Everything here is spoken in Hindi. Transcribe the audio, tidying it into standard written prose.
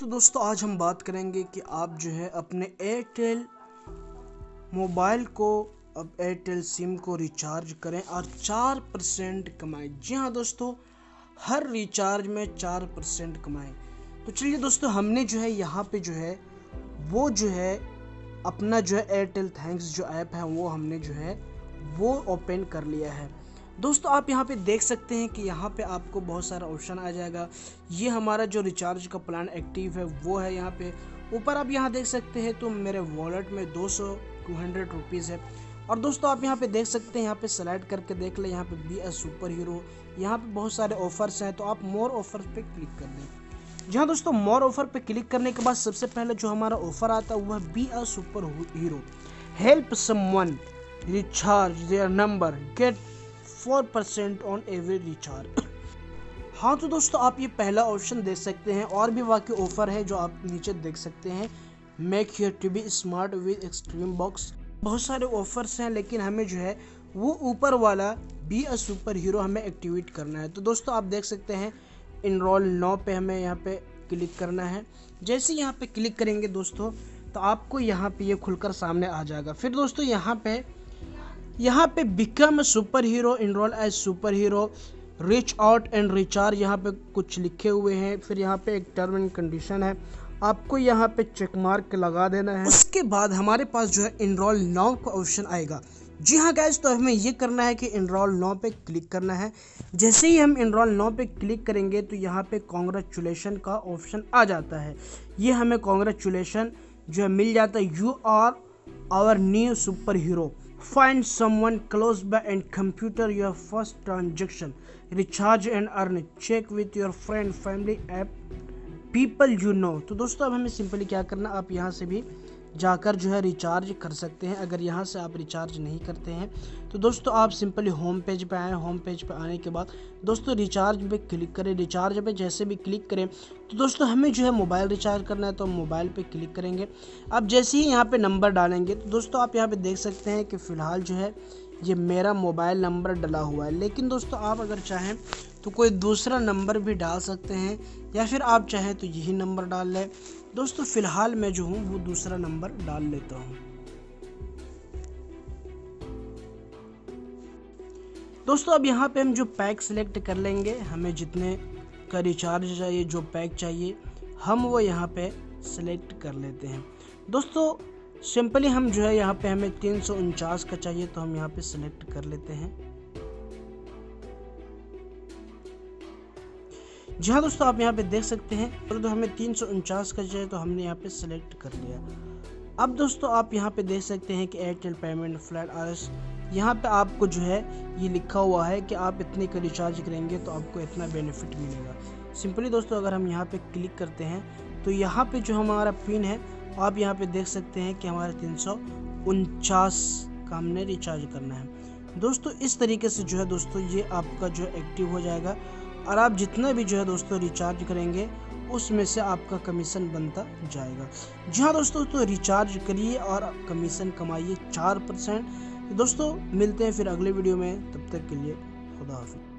तो दोस्तों आज हम बात करेंगे कि आप जो है अपने एयरटेल मोबाइल को अब एयरटेल सिम को रिचार्ज करें और 4% कमाएं। जी हाँ दोस्तों, हर रिचार्ज में 4% कमाएं। तो चलिए दोस्तों, हमने जो है यहाँ पे जो है वो जो है अपना जो है एयरटेल थैंक्स जो ऐप है वो हमने जो है वो ओपन कर लिया है। दोस्तों आप यहाँ पे देख सकते हैं कि यहाँ पे आपको बहुत सारा ऑप्शन आ जाएगा। ये हमारा जो रिचार्ज का प्लान एक्टिव है वो है। यहाँ पे ऊपर आप यहाँ देख सकते हैं तो मेरे वॉलेट में 200 रुपीज़ है। और दोस्तों आप यहाँ पे देख सकते हैं, यहाँ पे सेलेक्ट करके देख ले, यहाँ पे बी अ सुपर हीरो, यहाँ पे बहुत सारे ऑफर्स हैं। तो आप मोर ऑफर पे क्लिक कर दें। जहाँ दोस्तों मोर ऑफर पे क्लिक करने के बाद सबसे पहले जो हमारा ऑफर आता है वो है be a super hero, help someone recharge their number, get 4% on every recharge. हाँ तो दोस्तों आप ये पहला ऑप्शन देख सकते हैं। और भी बाकी ऑफर है जो आप नीचे देख सकते हैं। Make your TV smart with extreme box, बहुत सारे ऑफर्स हैं, लेकिन हमें जो है वो ऊपर वाला बी अ सुपर हीरो हमें एक्टिवेट करना है। तो दोस्तों आप देख सकते हैं इनरोल नाउ पे हमें यहाँ पे क्लिक करना है। जैसे यहाँ पे क्लिक करेंगे दोस्तों तो आपको यहाँ पे ये खुलकर सामने आ जाएगा। फिर दोस्तों यहाँ पे become super hero, enroll as super hero, reach out and recharge, यहाँ पे कुछ लिखे हुए हैं। फिर यहाँ पे एक टर्म एंड कंडीशन है, आपको यहाँ पे चेक मार्क लगा देना है। उसके बाद हमारे पास जो है इनरोल नाउ का ऑप्शन आएगा। जी हाँ गाइस, तो हमें ये करना है कि इनरोल नाउ पे क्लिक करना है। जैसे ही हम इनरोल नाउ पे क्लिक करेंगे तो यहाँ पे कांग्रेचुलेशन का ऑप्शन आ जाता है। ये हमें कांग्रेचुलेशन जो है मिल जाता है। You are our new super hero, find someone close by and computer your first transaction, recharge and earn, check with your friend, family, app, people you know। तो दोस्तों अब हमें सिंपली क्या करना, आप यहाँ से भी जाकर जो है रिचार्ज कर सकते हैं। अगर यहाँ से आप रिचार्ज नहीं करते हैं तो दोस्तों आप सिंपली होम पेज पे आएँ। होम पेज पे आने के बाद दोस्तों रिचार्ज पे क्लिक करें। रिचार्ज पे जैसे भी क्लिक करें तो दोस्तों हमें जो है मोबाइल रिचार्ज करना है तो मोबाइल पे क्लिक करेंगे। अब जैसे ही यहाँ पे नंबर डालेंगे तो दोस्तों आप यहाँ पे देख सकते हैं कि फ़िलहाल जो है ये मेरा मोबाइल नंबर डला हुआ है। लेकिन दोस्तों आप अगर चाहें तो कोई दूसरा नंबर भी डाल सकते हैं, या फिर आप चाहें तो यही नंबर डाल लें। दोस्तों फ़िलहाल मैं जो हूँ वो दूसरा नंबर डाल लेता हूँ। दोस्तों अब यहाँ पे हम जो पैक सिलेक्ट कर लेंगे, हमें जितने का रिचार्ज चाहिए, जो पैक चाहिए हम वो यहाँ पे सिलेक्ट कर लेते हैं। दोस्तों सिंपली हम जो है यहाँ पे हमें 349 का चाहिए तो हम यहाँ पे सिलेक्ट कर लेते हैं। जी हाँ दोस्तों आप यहाँ पे देख सकते हैं, तो हमें 349 का चाहिए तो हमने यहाँ पे सिलेक्ट कर लिया। अब दोस्तों आप यहाँ पे देख सकते हैं कि एयरटेल पेमेंट फ्लैट RS, यहाँ पे आपको जो है ये लिखा हुआ है कि आप इतने का रिचार्ज करेंगे तो आपको इतना बेनिफिट मिलेगा। सिंपली दोस्तों अगर हम यहाँ पे क्लिक करते हैं तो यहाँ पे जो हमारा पिन है आप यहाँ पे देख सकते हैं कि हमारे 349 का हमने रिचार्ज करना है। दोस्तों इस तरीके से जो है दोस्तों ये आपका जो एक्टिव हो जाएगा और आप जितना भी जो है दोस्तों रिचार्ज करेंगे उसमें से आपका कमीशन बनता जाएगा। जी हाँ दोस्तों, तो रिचार्ज करिए और कमीशन कमाइए 4%। दोस्तों मिलते हैं फिर अगले वीडियो में, तब तक के लिए खुदा हाफिज़।